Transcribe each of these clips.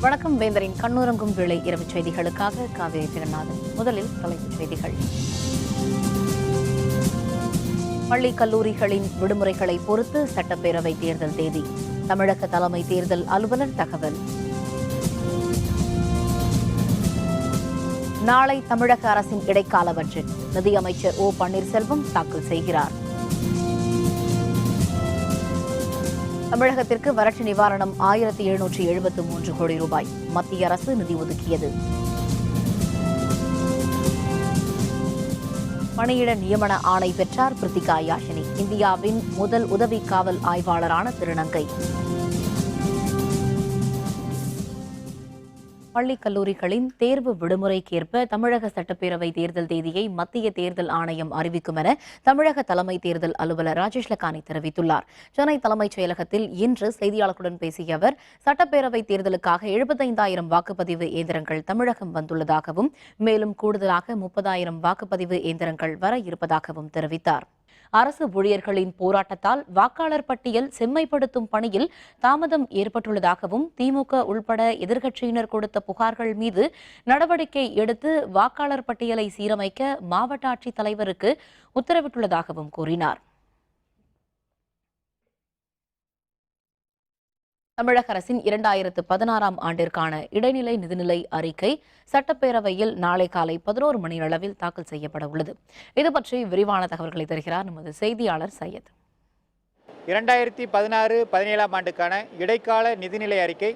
வணக்கம். வேந்தரின் கண்ணுறங்கும் வேளை இரவு செய்திகளுக்காக காவேரி ஜெகநாதன். முதலில் தலைப்புச் செய்திகள். பள்ளி கல்லூரிகளின் விடுமுறைகளை பொறுத்து சட்டப்பேரவை தேர்தல் தேதி. தமிழக தலைமை தேர்தல் அலுவலர் தகவல். நாளை தமிழக அரசின் இடைக்கால பட்ஜெட். நிதியமைச்சர் ஓ பன்னீர்செல்வம் தாக்கல் செய்கிறார். தமிழகத்திற்கு வறட்சி நிவாரணம் 1773 கோடி ரூபாய் மத்திய அரசு நிதி ஒதுக்கியது. பணியிட நியமன ஆணை பெற்றார் பிரித்திகா யாஷினி. இந்தியாவின் முதல் உதவி காவல் ஆய்வாளரான திருநங்கை. பள்ளி கல்லூரிகளின் தேர்வு விடுமுறைக்கேற்ப தமிழக சட்டப்பேரவை தேர்தல் தேதியை மத்திய தேர்தல் ஆணையம் அறிவிக்கும் என தமிழக தலைமை தேர்தல் அலுவலர் ராஜேஷ் லக்கானி தெரிவித்துள்ளார். சென்னை தலைமைச் செயலகத்தில் இன்று செய்தியாளர்களுடன் பேசிய அவர், சட்டப்பேரவை தேர்தலுக்காக 75,000 வாக்குப்பதிவு இயந்திரங்கள் தமிழகம் வந்துள்ளதாகவும், மேலும் கூடுதலாக 30,000 வாக்குப்பதிவு இயந்திரங்கள் வர இருப்பதாகவும் தெரிவித்தார். அரசு ஊழியர்களின் போராட்டத்தால் வாக்காளர் பட்டியல் செம்மைப்படுத்தும் பணியில் தாமதம் ஏற்பட்டுள்ளதாகவும், திமுக உள்பட எதிர்க்கட்சியினர் கொடுத்த புகார்கள் மீது நடவடிக்கை எடுத்து வாக்காளர் பட்டியலை சீரமைக்க மாவட்ட ஆட்சித் தலைவருக்கு உத்தரவிட்டுள்ளதாகவும் கூறினார். தமிழக அரசின் 2016ஆம் ஆண்டிற்கான இடைநிலை நிதிநிலை அறிக்கை சட்டப்பேரவையில் நாளை காலை 11 மணி அளவில் தாக்கல் செய்யப்பட உள்ளது. இதுபற்றி விரிவான தகவல்களை தருகிறார் நமது செய்தியாளர் சையத். 2016-17ஆம் ஆண்டுக்கான இடைக்கால நிதிநிலை அறிக்கை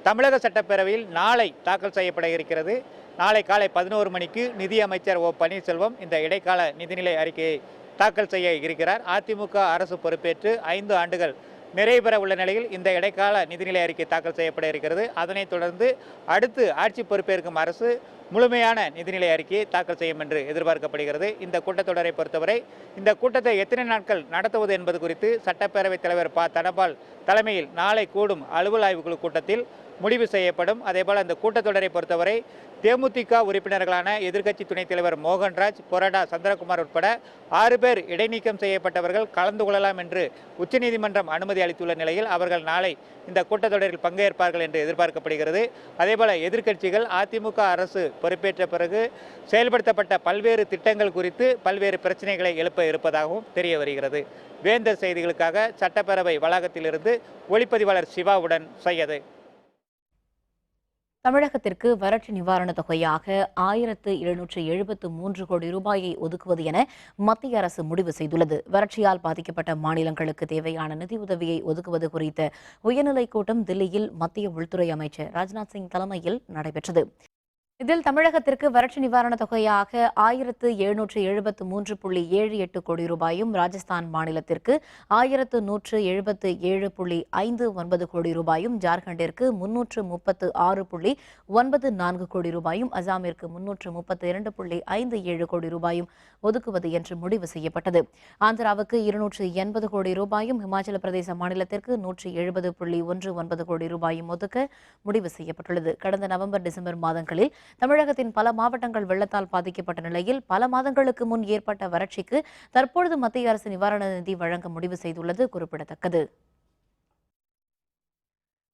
தமிழக சட்டப்பேரவையில் நாளை தாக்கல் செய்யப்பட இருக்கிறது. நாளை காலை 11 மணிக்கு நிதியமைச்சர் ஓ பன்னீர்செல்வம் இந்த இடைக்கால நிதிநிலை அறிக்கையை தாக்கல் செய்ய இருக்கிறார். அதிமுக அரசு பொறுப்பேற்று 5 ஆண்டுகள் நிறைவு பெற உள்ள நிலையில் இந்த இடைக்கால நிதிநிலை அறிக்கை தாக்கல் செய்யப்பட இருக்கிறது. அதனைத் தொடர்ந்து அடுத்து ஆட்சி பொறுப்பேற்கும் அரசு முழுமையான நிதிநிலை அறிக்கையை தாக்கல் செய்யும் என்று எதிர்பார்க்கப்படுகிறது. இந்த கூட்டத்தொடரை பொறுத்தவரை இந்த கூட்டத்தை எத்தனை நாட்கள் நடத்துவது என்பது குறித்து சட்டப்பேரவைத் தலைவர் ப. தனபால் தலைமையில் நாளை கூடும் அலுவல் ஆய்வுக்குழு கூட்டத்தில் முடிவு செய்யப்படும். அதேபோல் இந்த கூட்டத்தொடரை பொறுத்தவரை தேமுதிக உறுப்பினர்களான எதிர்க்கட்சி துணைத் தலைவர் மோகன்ராஜ், கொறடா சந்திரகுமார் உட்பட 6 பேர் இடைநீக்கம் செய்யப்பட்டவர்கள் கலந்து கொள்ளலாம் என்று உச்சநீதிமன்றம் அனுமதி அளித்துள்ள நிலையில் அவர்கள் நாளை இந்த கூட்டத்தொடரில் பங்கேற்பார்கள் என்று எதிர்பார்க்கப்படுகிறது. அதேபோல எதிர்க்கட்சிகள் அதிமுக அரசு பொறுப்பேற்ற பிறகு செயல்படுத்தப்பட்ட பல்வேறு திட்டங்கள் குறித்து பல்வேறு பிரச்சனைகளை எழுப்ப இருப்பதாகவும் தெரிய வருகிறது. வேந்தர் செய்திகளுக்காக சட்டப்பேரவை வளாகத்திலிருந்து ஒளிப்பதிவாளர் சிவாவுடன் சையது. தமிழகத்திற்கு வறட்சி நிவாரணத் தொகையாக 1773 கோடி ரூபாயை ஒதுக்குவது என மத்திய அரசு முடிவு செய்துள்ளது. வறட்சியால் பாதிக்கப்பட்ட மாநிலங்களுக்கு தேவையான நிதியுதவியை ஒதுக்குவது குறித்த உயர்நிலைக் கூட்டம் தில்லியில் மத்திய உள்துறை அமைச்சர் ராஜ்நாத் சிங் தலைமையில் நடைபெற்றது. இதில் தமிழகத்திற்கு வறட்சி நிவாரணத் தொகையாக 1773.78 கோடி ரூபாயும், ராஜஸ்தான் மாநிலத்திற்கு 1177.59 கோடி ரூபாயும், ஜார்க்கண்டிற்கு 336.94 கோடி ரூபாயும், அசாமிற்கு 332.57 கோடி ரூபாயும் ஒதுக்குவது என்று முடிவு செய்யப்பட்டது. ஆந்திராவுக்கு 280 கோடி ரூபாயும், இமாச்சல பிரதேச மாநிலத்திற்கு 170.19 கோடி ரூபாயும் ஒதுக்க முடிவு செய்யப்பட்டுள்ளது. கடந்த நவம்பர், டிசம்பர் மாதங்களில் தமிழகத்தின் பல மாவட்டங்கள் வெள்ளத்தால் பாதிக்கப்பட்ட நிலையில் பல மாதங்களுக்கு முன் ஏற்பட்ட வறட்சிக்கு தற்பொழுது மத்திய அரசு நிவாரண நிதி வழங்க முடிவு செய்துள்ளது குறிப்பிடத்தக்கது.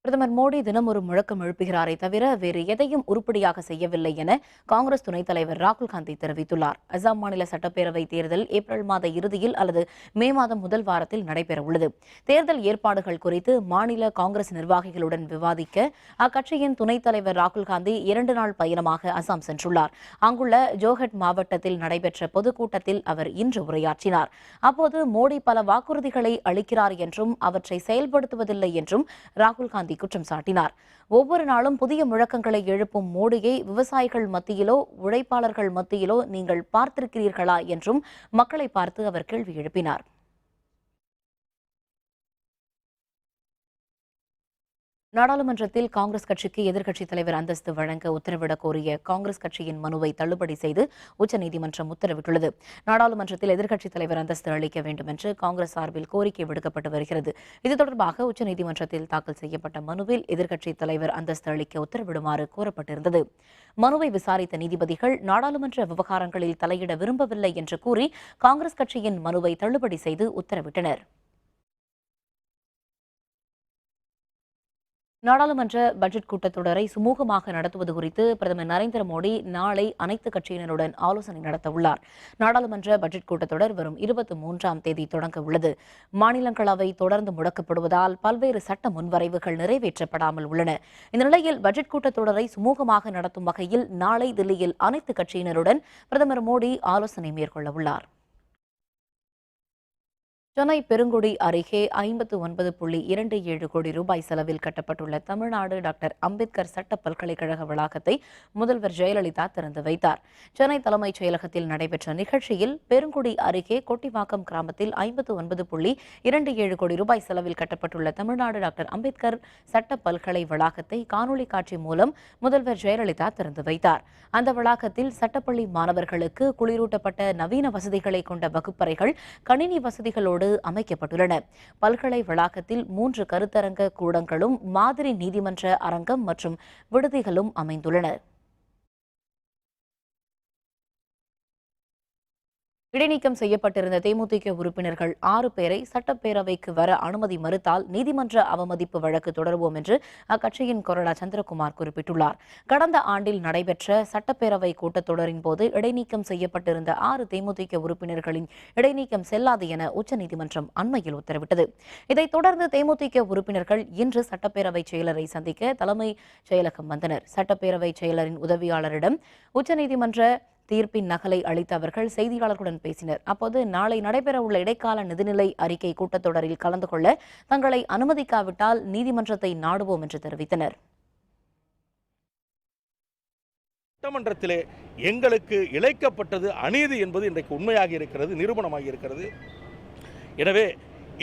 பிரதமர் மோடி தினம் ஒரு முழக்கம் எழுப்புகிறாரே தவிர வேறு எதையும் உருப்படியாக செய்யவில்லை என காங்கிரஸ் துணைத் தலைவர் ராகுல் காந்தி தெரிவித்துள்ளார். அசாம் மாநில சட்டப்பேரவை தேர்தல் ஏப்ரல் மாத இறுதியில் அல்லது மே மாதம் முதல் வாரத்தில் நடைபெறவுள்ளது. தேர்தல் ஏற்பாடுகள் குறித்து மாநில காங்கிரஸ் நிர்வாகிகளுடன் விவாதிக்க அக்கட்சியின் துணைத் தலைவர் ராகுல் காந்தி 2 நாள் பயணமாக அசாம் சென்றுள்ளார். அங்குள்ள ஜோஹட் மாவட்டத்தில் நடைபெற்ற பொதுக்கூட்டத்தில் அவர் இன்று உரையாற்றினார். அப்போது மோடி பல வாக்குறுதிகளை அளிக்கிறார் என்றும் அவற்றை செயல்படுத்துவதில்லை என்றும் ராகுல் காந்தி குற்றம் சாட்டினார். ஒவ்வொரு நாளும் புதிய முழக்கங்களை எழுப்பும் மோடியை விவசாயிகள் மத்தியிலோ உழைப்பாளர்கள் மத்தியிலோ நீங்கள் பார்த்திருக்கிறீர்களா என்றும் மக்களை பார்த்து அவர் கேள்வி எழுப்பினார். நாடாளுமன்றத்தில் காங்கிரஸ் கட்சிக்கு எதிர்க்கட்சித் தலைவர் அந்தஸ்து வழங்க உத்தரவிடக் கோரிய காங்கிரஸ் கட்சியின் மனுவை தள்ளுபடி செய்து உச்சநீதிமன்றம் உத்தரவிட்டுள்ளது. நாடாளுமன்றத்தில் எதிர்க்கட்சித் தலைவர் அந்தஸ்து அளிக்க வேண்டும் என்று காங்கிரஸ் சார்பில் கோரிக்கை விடுக்கப்பட்டு வருகிறது. இது தொடர்பாக உச்சநீதிமன்றத்தில் தாக்கல் செய்யப்பட்ட மனுவில் எதிர்க்கட்சித் தலைவர் அந்தஸ்து அளிக்க உத்தரவிடுமாறு கோரப்பட்டிருந்தது. மனுவை விசாரித்த நீதிபதிகள் நாடாளுமன்ற விவகாரங்களில் தலையிட விரும்பவில்லை என்று கூறி காங்கிரஸ் கட்சியின் மனுவை தள்ளுபடி செய்து உத்தரவிட்டனர். நாடாளுமன்ற பட்ஜெட் கூட்டத்தொடரை சுமூகமாக நடத்துவது குறித்து பிரதமர் நரேந்திர மோடி நாளை அனைத்து கட்சியினருடன் ஆலோசனை நடத்த உள்ளார். நாடாளுமன்ற பட்ஜெட் கூட்டத்தொடர் வரும் 23ஆம் தேதி தொடங்க உள்ளது. மாநிலங்களவை தொடர்ந்து முடக்கப்படுவதால் பல்வேறு சட்ட முன்வரைவுகள் நிறைவேற்றப்படாமல் உள்ளன. இந்த நிலையில் பட்ஜெட் கூட்டத்தொடரை சுமூகமாக நடத்தும் வகையில் நாளை தில்லியில் அனைத்து கட்சியினருடன் பிரதமர் மோடி ஆலோசனை மேற்கொள்ள உள்ளார். சென்னை பெருங்குடி அருகே 59.27 கோடி ரூபாய் செலவில் கட்டப்பட்டுள்ள தமிழ்நாடு டாக்டர் அம்பேத்கர் சட்ட பல்கலைக்கழக வளாகத்தை முதல்வர் ஜெயலலிதா திறந்து வைத்தார். சென்னை தலைமைச் செயலகத்தில் நடைபெற்ற நிகழ்ச்சியில் பெருங்குடி அருகே கொட்டிவாக்கம் கிராமத்தில் 59.27 கோடி ரூபாய் செலவில் கட்டப்பட்டுள்ள தமிழ்நாடு டாக்டர் அம்பேத்கர் சட்ட பல்கலை வளாகத்தை காணொலி காட்சி மூலம் முதல்வர் ஜெயலலிதா திறந்து வைத்தார். அந்த வளாகத்தில் சட்டப்பள்ளி மாணவர்களுக்கு குளிரூட்டப்பட்ட நவீன வசதிகளை கொண்ட வகுப்பறைகள், கணினி வசதிகளோடு அமைக்கப்பட்டுள்ளன. பல்கலை வளாகத்தில் 3 கருத்தரங்க கூடங்களும் மாதிரி நீதிமன்ற அரங்கம் மற்றும் விடுதிகளும் அமைந்துள்ளன. இடைநீக்கம் செய்யப்பட்டிருந்த தேமுதிக உறுப்பினர்கள் 6 பேரை சட்டப்பேரவைக்கு வர அனுமதி மறுத்தால் நீதிமன்ற அவமதிப்பு வழக்கு தொடர்வோம் என்று அக்கட்சியின் கொறடா சந்திரகுமார் குறிப்பிட்டுள்ளார். கடந்த ஆண்டில் நடைபெற்ற சட்டப்பேரவை கூட்டத்தொடரின் போது இடைநீக்கம் செய்யப்பட்டிருந்த 6 தேமுதிக உறுப்பினர்களின் இடைநீக்கம் செல்லாது என உச்சநீதிமன்றம் அண்மையில் உத்தரவிட்டது. இதைத் தொடர்ந்து தேமுதிக உறுப்பினர்கள் இன்று சட்டப்பேரவை செயலரை சந்திக்க தலைமை செயலகம் வந்தனர். சட்டப்பேரவை செயலரின் உதவியாளரிடம் உச்சநீதிமன்ற தீர்ப்பின் நகலை அளித்த அவர்கள் செய்தியாளர்களுடன் பேசினர். அப்போது நாளை நடைபெறவுள்ள இடைக்கால நிதிநிலை அறிக்கை கூட்டத்தொடரில் கலந்து கொள்ள தங்களை அனுமதிக்காவிட்டால் நீதிமன்றத்தை நாடுவோம் என்று தெரிவித்தனர். சட்டமன்றத்திலே எங்களுக்கு இழைக்கப்பட்டது அநீதி என்பது இன்றைக்கு உண்மையாக இருக்கிறது, நிரூபணமாக இருக்கிறது. எனவே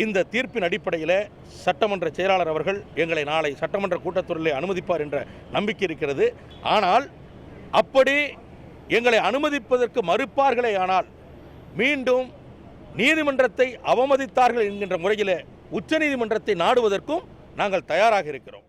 இந்த தீர்ப்பின் அடிப்படையில் சட்டமன்ற செயலாளர் அவர்கள் எங்களை நாளை சட்டமன்ற கூட்டத்தொடரிலே அனுமதிப்பார் என்ற நம்பிக்கை இருக்கிறது. ஆனால் அப்படி எங்களை அனுமதிப்பதற்கு மறுப்பார்களே ஆனால் மீண்டும் நீதிமன்றத்தை அவமதித்தார்கள் என்கின்ற முறையில் உச்சநீதிமன்றத்தை நாடுவதற்கும் நாங்கள் தயாராக இருக்கிறோம்.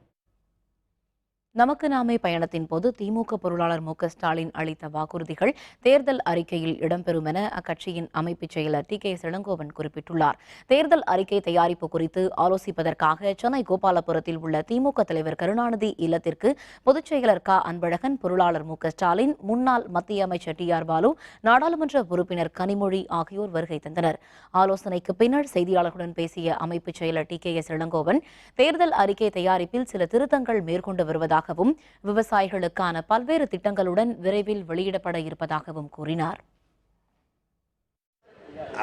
நமக்கு நாமே பயணத்தின் போது திமுக பொருளாளர் மு க ஸ்டாலின் அளித்த வாக்குறுதிகள் தேர்தல் அறிக்கையில் இடம்பெறும் என அக்கட்சியின் அமைப்புச் செயலர் டி.கே. இளங்கோவன் குறிப்பிட்டுள்ளார். தேர்தல் அறிக்கை தயாரிப்பு குறித்து ஆலோசிப்பதற்காக சென்னை கோபாலபுரத்தில் உள்ள திமுக தலைவர் கருணாநிதி இல்லத்திற்கு பொதுச் செயலர் க. அன்பழகன், பொருளாளர் மு க ஸ்டாலின், முன்னாள் மத்திய அமைச்சர் டி.ஆர். பாலு, நாடாளுமன்ற உறுப்பினர் கனிமொழி ஆகியோர் வருகை தந்தனர். ஆலோசனைக்கு பின்னர் செய்தியாளர்களுடன் பேசிய அமைப்புச் செயலர் டி.கே. இளங்கோவன், தேர்தல் அறிக்கை தயாரிப்பில் சில திருத்தங்கள் மேற்கொண்டு வருவதாக விவசாயிகளுக்கான பல்வேறு திட்டங்களுடன் விரைவில் வெளியிடப்பட இருப்பதாகவும் கூறினார்.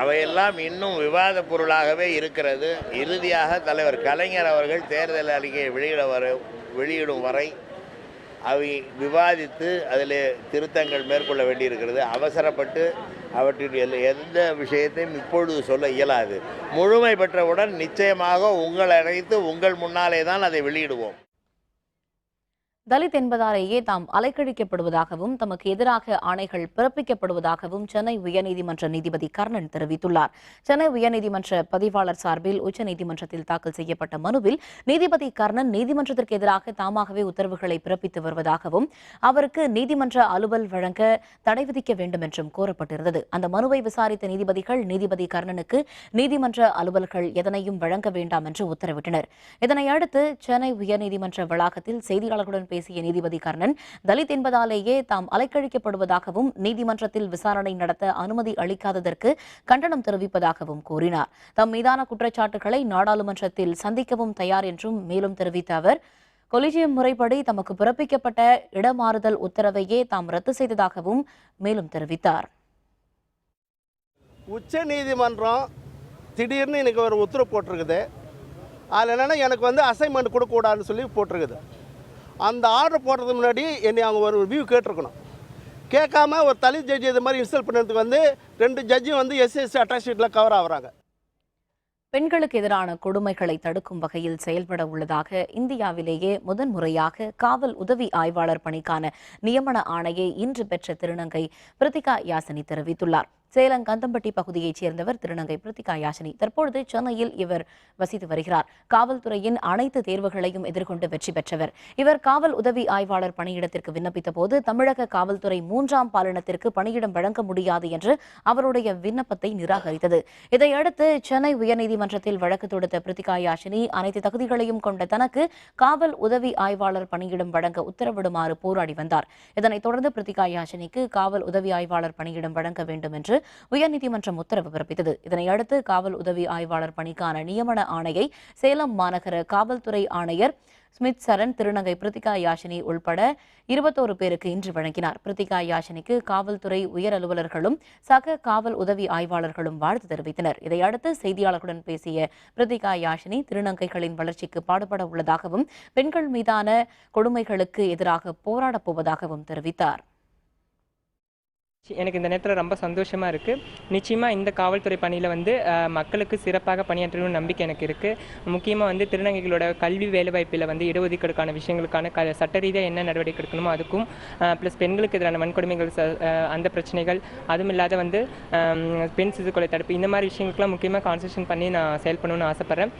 அவையெல்லாம் இன்னும் விவாத பொருளாகவே இருக்கிறது. இறுதியாக தலைவர் கலைஞர் அவர்கள் தேர்தல் அறிக்கையை வெளியிடும் வரை அவை விவாதித்து அதில் திருத்தங்கள் மேற்கொள்ள வேண்டியிருக்கிறது. அவசரப்பட்டு அவற்றில் எந்த விஷயத்தையும் இப்பொழுது சொல்ல இயலாது. முழுமை பெற்றவுடன் நிச்சயமாக உங்கள் அழைத்து உங்கள் முன்னாலே தான் அதை வெளியிடுவோம். தலித் என்பதாலேயே தாம் அலைக்கழிக்கப்படுவதாகவும் தமக்கு எதிராக ஆணைகள் பிறப்பிக்கப்படுவதாகவும் சென்னை உயர்நீதிமன்ற நீதிபதி கர்ணன் தெரிவித்துள்ளார். சென்னை உயர்நீதிமன்ற பதிவாளர் சார்பில் உச்சநீதிமன்றத்தில் தாக்கல் செய்யப்பட்ட மனுவில் நீதிபதி கர்ணன் நீதிமன்றத்திற்கு எதிராக தாமாகவே உத்தரவுகளை பிறப்பித்து வருவதாகவும் அவருக்கு நீதிமன்ற அலுவல் வழங்க தடை விதிக்க வேண்டும் என்றும் கோரப்பட்டிருந்தது. அந்த மனுவை விசாரித்த நீதிபதிகள் நீதிபதி கர்ணனுக்கு நீதிமன்ற அலுவல்கள் எதனையும் வழங்க வேண்டாம் என்று உத்தரவிட்டனர். இதனையடுத்து சென்னை உயர்நீதிமன்ற வளாகத்தில் செய்தியாளர்களுடன் பேசிய நீதிபதி கர்ணன், தலித் என்பதாலேயே தாம் அலைக்கழிக்கப்படுவதாகவும் நீதிமன்றத்தில் விசாரணை நடத்த அனுமதி அளிக்காததற்கு கண்டனம் தெரிவிப்பதாகவும் கூறினார். தம் மீதான குற்றச்சாட்டுகளை நாடாளுமன்றத்தில் சந்திக்கவும் தயார் என்றும் மேலும் தெரிவித்த அவர், கொலிஜியம் முறைப்படி தமக்கு பிறப்பிக்கப்பட்ட இடமாறுதல் உத்தரவையே தாம் ரத்து செய்ததாகவும் மேலும் தெரிவித்தார். உச்ச நீதிமன்றம் திடீர்னு எனக்கு ஒரு உத்தரவு போட்டிருக்குது. அதில் என்னென்னா எனக்கு அசைன்மெண்ட் கொடுக்கக்கூடாதுன்னு சொல்லி போட்டிருக்குது. அந்த ஆர்டர் போடுறதுக்கு முன்னாடி என்னை அவங்க ஒரு வியூ கேட்டிருக்கணும். கேட்காம ஒரு தலித் ஜட்ஜி இது மாதிரி இன்ஸ்டால் பண்ணுறதுக்கு 2 ஜட்ஜும் எஸ்சி அட்டாச்மெண்ட்டில் கவர் ஆகுறாங்க. பெண்களுக்கு எதிரான கொடுமைகளை தடுக்கும் வகையில் செயல்பட உள்ளதாக இந்தியாவிலேயே முதன்முறையாக காவல் உதவி ஆய்வாளர் பணிக்கான நியமன ஆணையை இன்று பெற்ற திருநங்கை பிரித்திகா யாசினி தெரிவித்துள்ளார். சேலம் கந்தம்பட்டி பகுதியைச் சேர்ந்தவர் திருநங்கை பிரித்திகா யாஷினி. தற்பொழுது சென்னையில் இவர் வசித்து வருகிறார். காவல்துறையின் அனைத்து தேர்வுகளையும் எதிர்கொண்டு வெற்றி பெற்றவர். இவர் காவல் உதவி ஆய்வாளர் பணியிடத்திற்கு விண்ணப்பித்த போது தமிழக காவல்துறை 3ஆம் பாலினத்திற்கு பணியிடம் வழங்க முடியாது என்று அவருடைய விண்ணப்பத்தை நிராகரித்தது. இதையடுத்து சென்னை உயர்நீதிமன்றத்தில் வழக்கு தொடுத்த பிரித்திகா யாஷினி அனைத்து தகுதிகளையும் கொண்ட தனக்கு காவல் உதவி ஆய்வாளர் பணியிடம் வழங்க உத்தரவிடுமாறு போராடி வந்தார். இதனைத் தொடர்ந்து பிரித்திகா யாஷினிக்கு காவல் உதவி ஆய்வாளர் பணியிடம் வழங்க வேண்டும் என்று உயர்நீதிமன்றம் உத்தரவு பிறப்பித்தது. இதனையடுத்து காவல் உதவி ஆய்வாளர் பணிக்கான நியமன ஆணையை சேலம் மாநகர காவல்துறை ஆணையர் ஸ்மித் சரண் திருநங்கை பிரித்திகா யாஷினி உள்பட 21 பேருக்கு இன்று வழங்கினார். பிரித்திகா யாஷினிக்கு காவல்துறை உயர் அலுவலர்களும் சக காவல் உதவி ஆய்வாளர்களும் வாழ்த்து தெரிவித்தனர். இதையடுத்து செய்தியாளர்களுடன் பேசிய பிரித்திகா யாஷினி திருநங்கைகளின் வளர்ச்சிக்கு பாடுபட உள்ளதாகவும் பெண்கள் மீதான கொடுமைகளுக்கு எதிராக போராடப் போவதாகவும் தெரிவித்தார். எனக்கு இந்த நேரத்தில் ரொம்ப சந்தோஷமாக இருக்குது. நிச்சயமாக இந்த காவல்துறை பணியில் மக்களுக்கு சிறப்பாக பணியாற்றணும் நம்பிக்கை எனக்கு இருக்குது. முக்கியமாக திருநங்கைகளோட கல்வி வேலைவாய்ப்பில் இடஒதுக்கீடுக்கான விஷயங்களுக்கான சட்ட ரீதியாக என்ன நடவடிக்கை எடுக்கணுமோ அதுக்கும் ப்ளஸ் பெண்களுக்கு எதிரான வன்கொடுமைகள் அந்த பிரச்சனைகள் அதுவும் இல்லாத பெண் சிசு கொலை தடுப்பு இந்த மாதிரி விஷயங்களுக்குலாம் முக்கியமாக கான்சன்ட்ரேஷன் பண்ணி நான் செயல்படணும்னு ஆசைப்பட்றேன்.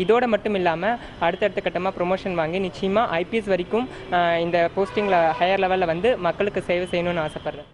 இதோட மட்டும் இல்லாமல் அடுத்தடுத்த கட்டமாக ப்ரொமோஷன் வாங்கி நிச்சயமாக ஐபிஎஸ் வரைக்கும் இந்த போஸ்டிங்கில் ஹையர் லெவலில் மக்களுக்கு சேவை செய்யணும்னு ஆசைப்பட்றேன்.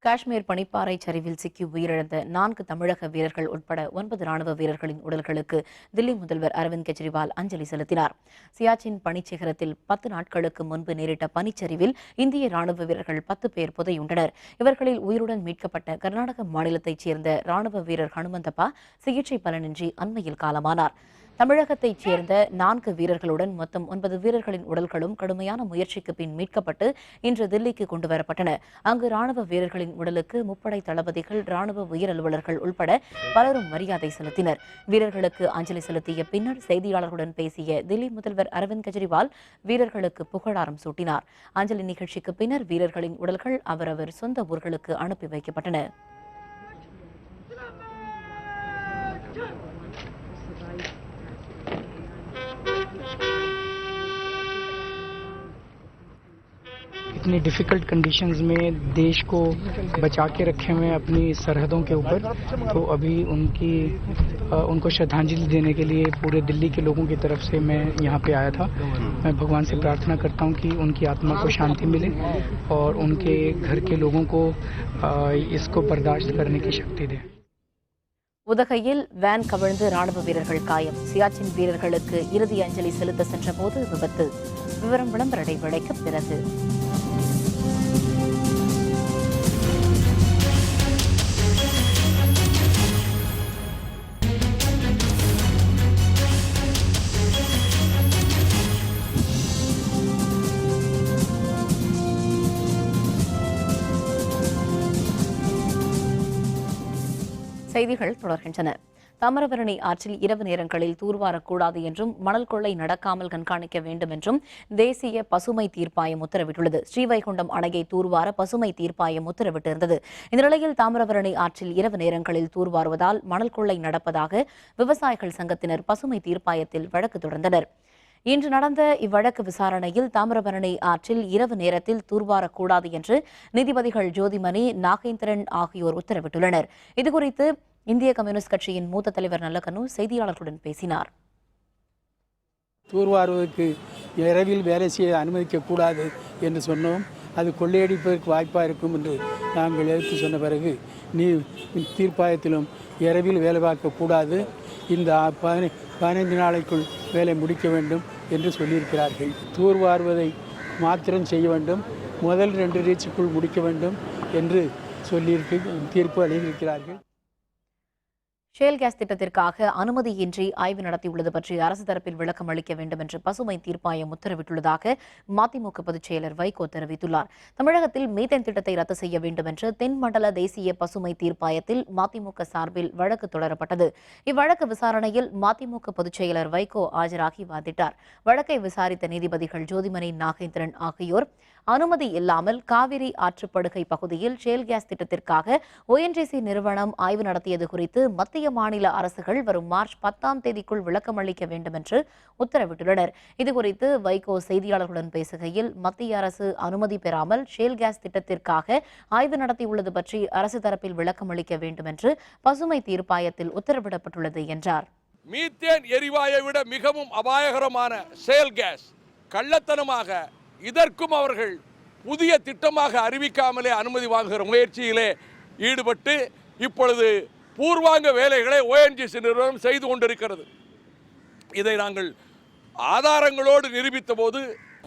காஷ்மீர் பனிப்பாறை சரிவில் சிக்கி உயிரிழந்த 4 தமிழக வீரர்கள் உட்பட 9 ராணுவ வீரர்களின் உடல்களுக்கு தில்லி முதல்வர் அரவிந்த் கெஜ்ரிவால் அஞ்சலி செலுத்தினார். சியாச்சின் பனிச்சிகரத்தில் 10 நாட்களுக்கு முன்பு நேரிட்ட பனிச்சரிவில் இந்திய ராணுவ வீரர்கள் 10 பேர் புதையுண்டனர். இவர்களில் உயிருடன் மீட்கப்பட்ட கர்நாடக மாநிலத்தைச் சேர்ந்த ராணுவ வீரர் ஹனுமந்தப்பா சிகிச்சை பலனின்றி அண்மையில் காலமானார். தமிழகத்தைச் சேர்ந்த 4 வீரர்களுடன் மொத்தம் 9 வீரர்களின் உடல்களும் கடுமையான முயற்சிக்கு பின் மீட்கப்பட்டு இன்று தில்லிக்கு கொண்டுவரப்பட்டன. அங்கு ராணுவ வீரர்களின் உடலுக்கு முப்படை தளபதிகள், ராணுவ உயர் அலுவலர்கள் உட்பட பலரும் மரியாதை செலுத்தினர். வீரர்களுக்கு அஞ்சலி செலுத்திய பின்னர் செய்தியாளர்களுடன் பேசிய தில்லி முதல்வர் அரவிந்த் கெஜ்ரிவால் வீரர்களுக்கு புகழாரம் சூட்டினார். அஞ்சலி நிகழ்ச்சிக்கு பின்னர் வீரர்களின் உடல்கள் அவரவர் சொந்த ஊர்களுக்கு அனுப்பி வைக்கப்பட்டன. इतनी डिफ़िकल्ट कंडीशंस में देश को बचा के रखे हुए अपनी सरहदों के ऊपर, तो अभी उनको श्रद्धांजलि देने के लिए पूरे दिल्ली के लोगों की तरफ से मैं यहाँ पे आया था। मैं भगवान से प्रार्थना करता हूँ कि उनकी आत्मा को शांति मिले और उनके घर के लोगों को इसको बर्दाश्त करने की शक्ति दे. உதகையில் வேன் கவிழ்ந்து ராணுவ வீரர்கள் காயம். சியாச்சின் வீரர்களுக்கு இறுதி அஞ்சலி செலுத்த சென்றபோது விபத்து. விவரம் விளம்பர இடைவேளைக்கு பிறகு. செய்திகள் தொடர்கின்றன. தாமிரபரணி ஆற்றில் இரவு நேரங்களில் தூர்வாரக்கூடாது என்றும் மணல் கொள்ளை நடக்காமல் கண்காணிக்க வேண்டும் என்றும் தேசிய பசுமை தீர்ப்பாயம் உத்தரவிட்டுள்ளது. ஸ்ரீவைகுண்டம் அணையை தூர்வார பசுமை தீர்ப்பாயம் உத்தரவிட்டிருந்தது. இந்த நிலையில் தாமிரபரணி ஆற்றில் இரவு நேரங்களில் தூர்வாருவதால் மணல் கொள்ளை நடப்பதாக விவசாயிகள் சங்கத்தினர் பசுமை தீர்ப்பாயத்தில் வழக்கு தொடர்ந்தனர். இன்று நடந்த இவ்வழக்கு விசாரணையில் தாமிரபரணி ஆற்றில் இரவு நேரத்தில் தூர்வாரக்கூடாது என்று நீதிபதிகள் ஜோதிமணி, நாகேந்திரன் ஆகியோர் உத்தரவிட்டுள்ளனர். இதுகுறித்து இந்திய கம்யூனிஸ்ட் கட்சியின் மூத்த தலைவர் நல்லக்கண்ணு செய்தியாளர்களுடன் பேசினார். தூர்வாருவதற்கு இரவில் வேலை செய்ய அனுமதிக்கக்கூடாது என்று சொன்னோம். அது கொள்ளையடிப்பதற்கு வாய்ப்பாக இருக்கும் என்று நாங்கள் எடுத்து சொன்ன பிறகு தீர்ப்பாயத்திலும் இரவில் வேலை பார்க்கக்கூடாது, இந்த 15 நாளைக்குள் வேலை முடிக்க வேண்டும் என்று சொல்லியிருக்கிறார்கள். தூர்வாருவதை மாத்திரம் செய்ய வேண்டும், முதல் 2 ரீச்சுக்குள் முடிக்க வேண்டும் என்று தீர்ப்பு அளித்திருக்கிறார்கள். ஷேல் கேஸ் திட்டத்திற்காக அனுமதியின்றி ஆய்வு நடத்தியுள்ளது பற்றி அரசு தரப்பில் விளக்கம் அளிக்க வேண்டும் என்று பசுமை தீர்ப்பாயம் உத்தரவிட்டுள்ளதாக மதிமுக பொதுச் செயலர் வைகோ தெரிவித்துள்ளார். தமிழகத்தில் மீத்தேன் திட்டத்தை ரத்து செய்ய வேண்டும் என்று தென்மண்டல தேசிய பசுமை தீர்ப்பாயத்தில் மதிமுக சார்பில் வழக்கு தொடரப்பட்டது. இவ்வழக்கு விசாரணையில் மதிமுக பொதுச் செயலர் வைகோ ஆஜராகி வாதிட்டார். வழக்கை விசாரித்த நீதிபதிகள் ஜோதிமணி, நாகேந்திரன் ஆகியோர் அனுமதி இல்லாமல் காவிரி ஆற்றுப்படுகை பகுதியில் ஷேல் கேஸ் திட்டத்திற்காக ONGC நிறுவனம் ஆய்வு நடத்தியது குறித்து மத்திய மாநில அரசுகள் வரும் மார்ச் 10ஆம் தேதிக்குள் விளக்கமளிக்க வேண்டும் என்று உத்தரவிட்டுள்ளனர். இதுகுறித்து வைகோ செய்தியாளர்களுடன் பேசுகையில் மத்திய அரசு அனுமதி பெறாமல் ஷேல் கேஸ் திட்டத்திற்காக ஆய்வு நடத்தியுள்ளது பற்றி அரசு தரப்பில் விளக்கமளிக்க வேண்டும் என்று பசுமை தீர்ப்பாயத்தில் உத்தரவிடப்பட்டுள்ளது என்றார். மீத்தேன் எரிவாயை விட மிகவும் அபாயகரமான ஷேல் கேஸ் கள்ளத்தனமாக இதற்கும் அவர்கள் புதிய திட்டமாக அறிவிக்காமலே அனுமதி வாங்குகிற முயற்சியிலே ஈடுபட்டு இப்பொழுது பூர்வாங்க வேலைகளை ONGC நிறுவனம் செய்து கொண்டிருக்கிறது. இதை நாங்கள் ஆதாரங்களோடு நிரூபித்த போது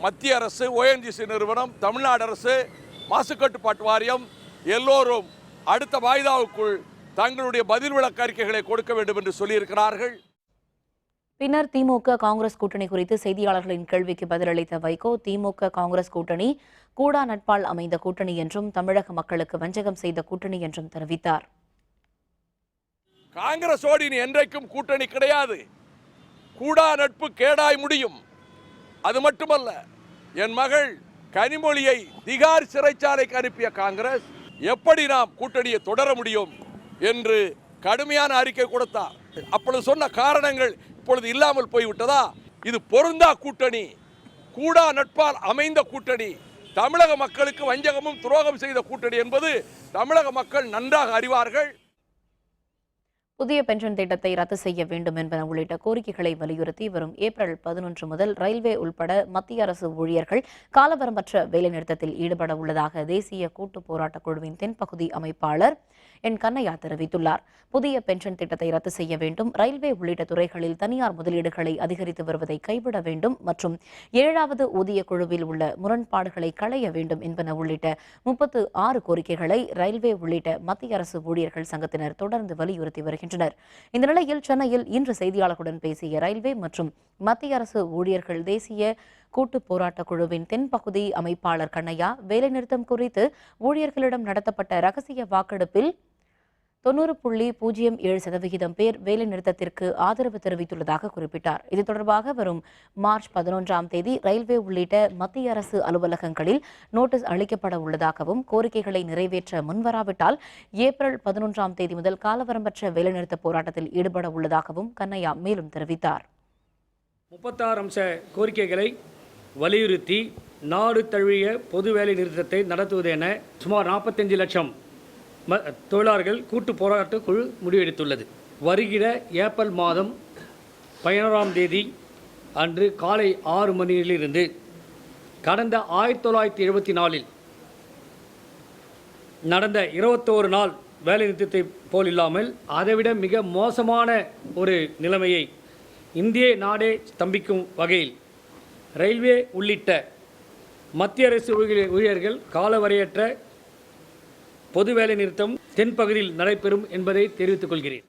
மத்திய அரசு, ONGC நிறுவனம், தமிழ்நாடு அரசு, மாசு கட்டுப்பாட்டு வாரியம் எல்லோரும் அடுத்த வாய்தாவுக்குள் தங்களுடைய பதில் விளக்க அறிக்கைகளை கொடுக்க வேண்டும் என்று சொல்லியிருக்கிறார்கள். பின்னர் திமுக காங்கிரஸ் கூட்டணி குறித்து செய்தியாளர்களின் கேள்விக்கு பதிலளித்த வைகோ, திமுக காங்கிரஸ் கூட்டணி கூடா நட்பால் அமைந்த கூட்டணி என்றும் தமிழக மக்களுக்கு வஞ்சகம் செய்த கூட்டணி என்றும் தெரிவித்தார். காங்கிரஸோடு இனி என்றைக்கும் கூட்டணி கிடையாது. கூடா நட்பு கேடாய் முடியும். அது மட்டுமல்ல, என் மகள் கனிமொழியை திகார் சிறைச்சாலைக்கு அனுப்பிய காங்கிரஸ் எப்படி நாம் கூட்டணியை தொடர முடியும் என்று கடுமையான அறிக்கை கொடுத்தார். அப்பொழுது சொன்ன காரணங்கள் இப்பொழுது இல்லாமல் போய்விட்டதா? இது பொருந்தா கூட்டணி, கூடா நட்பால் அமைந்த கூட்டணி, தமிழக மக்களுக்கு வஞ்சகமும் துரோகம் செய்த கூட்டணி என்பது தமிழக மக்கள் நன்றாக அறிவார்கள். புதிய பென்ஷன் திட்டத்தை ரத்து செய்ய வேண்டும் என்பன உள்ளிட்ட கோரிக்கைகளை வலியுறுத்தி வரும் ஏப்ரல் 11 முதல் ரயில்வே உள்பட மத்திய அரசு ஊழியர்கள் காலவரம்பற்ற வேலைநிறுத்தத்தில் ஈடுபட உள்ளதாக தேசிய கூட்டு போராட்டக் குழுவின் தென்பகுதி அமைப்பாளர் என் கண்ணையா தெரிவித்துள்ளார். புதிய பென்ஷன் திட்டத்தை ரத்து செய்ய வேண்டும், ரயில்வே உள்ளிட்ட துறைகளில் தனியார் முதலீடுகளை அதிகரித்து வருவதை கைவிட வேண்டும் மற்றும் 7வது ஊதிய குழுவில் உள்ள முரண்பாடுகளை களைய வேண்டும் என்பன உள்ளிட்ட 36 கோரிக்கைகளை ரயில்வே உள்ளிட்ட மத்திய அரசு ஊழியர்கள் சங்கத்தினர் தொடர்ந்து வலியுறுத்தி வருகின்றனர். இந்த நிலையில் சென்னையில் இன்று செய்தியாளர்களுடன் பேசிய ரயில்வே மற்றும் மத்திய அரசு ஊழியர்கள் தேசிய கூட்டு போராட்டக் குழுவின் தென்பகுதி அமைப்பாளர் கண்ணையா, வேலைநிறுத்தம் குறித்து ஊழியர்களிடம் நடத்தப்பட்ட ரகசிய வாக்கெடுப்பில் 90.07% பேர் வேலைநிறுத்தத்திற்கு ஆதரவு தெரிவித்துள்ளதாக குறிப்பிட்டார். இது தொடர்பாக வரும் மார்ச் 11ஆம் தேதி ரயில்வே உள்ளிட்ட மத்திய அரசு அலுவலகங்களில் நோட்டீஸ் அளிக்கப்பட உள்ளதாகவும், கோரிக்கைகளை நிறைவேற்ற முன்வராவிட்டால் ஏப்ரல் 11ஆம் தேதி முதல் காலவரம்பற்ற வேலைநிறுத்த போராட்டத்தில் ஈடுபட உள்ளதாகவும் கண்ணையா மேலும் தெரிவித்தார். 36 அம்ச கோரிக்கைகளை வலியுறுத்தி நாடு தழுவிய பொது வேலை நிறுத்தத்தை நடத்துவது என சுமார் 45 லட்சம் தொழிலாளர்கள் கூட்டு போராட்ட குழு முடிவெடுத்துள்ளது. வருகிற ஏப்ரல் மாதம் 11ஆம் தேதி அன்று காலை 6 மணியிலிருந்து கடந்த 1974இல் நடந்த 21 நாள் வேலை நிறுத்தத்தை போல் இல்லாமல் அதைவிட மிக மோசமான ஒரு நிலைமையை இந்திய நாடே ஸ்தம்பிக்கும் வகையில் ரயில்வே உள்ளிட்ட மத்திய அரசு ஊழியர்கள் காலவரையற்ற பொது வேலை நிறுத்தம் தென்பகுதியில் நடைபெறும் என்பதை தெரிவித்துக் கொள்கிறேன்.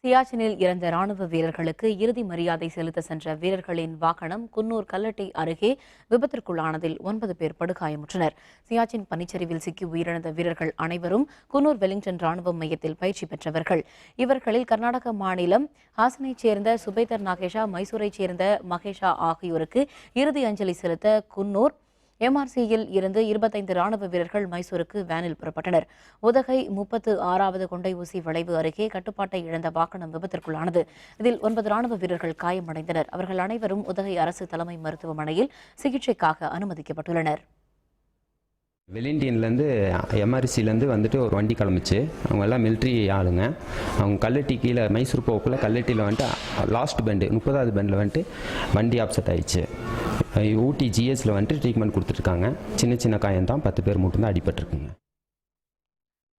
சியாச்சினில் இறந்த ராணுவ வீரர்களுக்கு இறுதி மரியாதை செலுத்த சென்ற வீரர்களின் வாகனம் குன்னூர் கல்லட்டை அருகே விபத்திற்குள்ளானதில் 9 பேர் படுகாயமுற்றனர். சியாச்சின் பனிச்சரிவில் சிக்கி உயிரிழந்த வீரர்கள் அனைவரும் குன்னூர் வெலிங்டன் ராணுவ மையத்தில் பயிற்சி பெற்றவர்கள். இவர்களில் கர்நாடக மாநிலம் ஹாசனைச் சேர்ந்த சுபேதர் நாகேஷா, மைசூரைச் சேர்ந்த மகேஷா ஆகியோருக்கு இறுதி அஞ்சலி செலுத்த குன்னூர் MRCயில் இருந்து 25 ராணுவ வீரர்கள் மைசூருக்கு வேனில் புறப்பட்டனர். உதகை 36வது கொண்டை ஊசி வளைவு அருகே கட்டுப்பாட்டை இழந்த வாகனம் விபத்திற்குள்ளானது. இதில் 9 ராணுவ வீரர்கள் காயமடைந்தனர். அவர்கள் அனைவரும் உதகை அரசு தலைமை மருத்துவமனையில் சிகிச்சைக்காக அனுமதிக்கப்பட்டுள்ளனர். வெலிண்டியன்லேருந்து MRCலேருந்து வந்துட்டு ஒரு வண்டி கிளம்பிச்சு. அவங்க எல்லாம் மிலிட்ரி ஆளுங்க. அவங்க கல்லட்டி கீழே மைசூர் போகக்குள்ள கல்லட்டியில் வந்துட்டு லாஸ்ட் பெண்டு 30வது பெண்டில் வந்துட்டு வண்டி ஆப்செட் ஆயிடுச்சு. ஊட்டி GSல வந்துட்டு ட்ரீட்மெண்ட் கொடுத்துருக்காங்க. சின்ன சின்ன காயம் தான், 10 பேர் மட்டும்தான் அடிபட்டிருக்குங்க.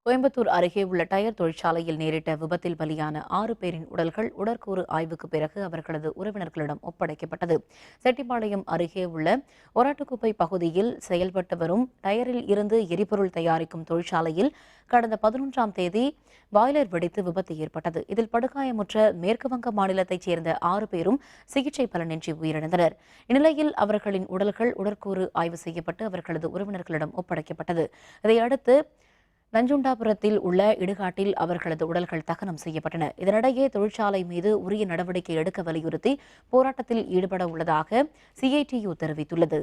கோயம்புத்தூர் அருகே உள்ள டயர் தொழிற்சாலையில் நேரிட்ட விபத்தில் பலியான 6 பேரின் உடல்கள் உடற்கூறு ஆய்வுக்கு பிறகு அவர்களது உறவினர்களிடம் ஒப்படைக்கப்பட்டது. செட்டிப்பாளையம் அருகே உள்ள ஒராட்டுக்குப்பை பகுதியில் செயல்பட்டு வரும் டயரில் இருந்து எரிபொருள் தயாரிக்கும் தொழிற்சாலையில் கடந்த 11ஆம் தேதி பாய்லர் வெடித்து விபத்து ஏற்பட்டது. இதில் படுகாயமுற்ற மேற்குவங்க மாநிலத்தைச் சேர்ந்த 6 பேரும் சிகிச்சை பலனின்றி உயிரிழந்தனர். இந்நிலையில் அவர்களின் உடல்கள் உடற்கூறு ஆய்வு செய்யப்பட்டு அவர்களது உறவினர்களிடம் ஒப்படைக்கப்பட்டது. இதையடுத்து நஞ்சுண்டாபுரத்தில் உள்ள இடுகாட்டில் அவர்களது உடல்கள் தகனம் செய்யப்பட்டன. இதனிடையே தொழிற்சாலை மீது உரிய நடவடிக்கை எடுக்க வலியுறுத்தி போராட்டத்தில் ஈடுபட உள்ளதாக CITU தெரிவித்துள்ளது.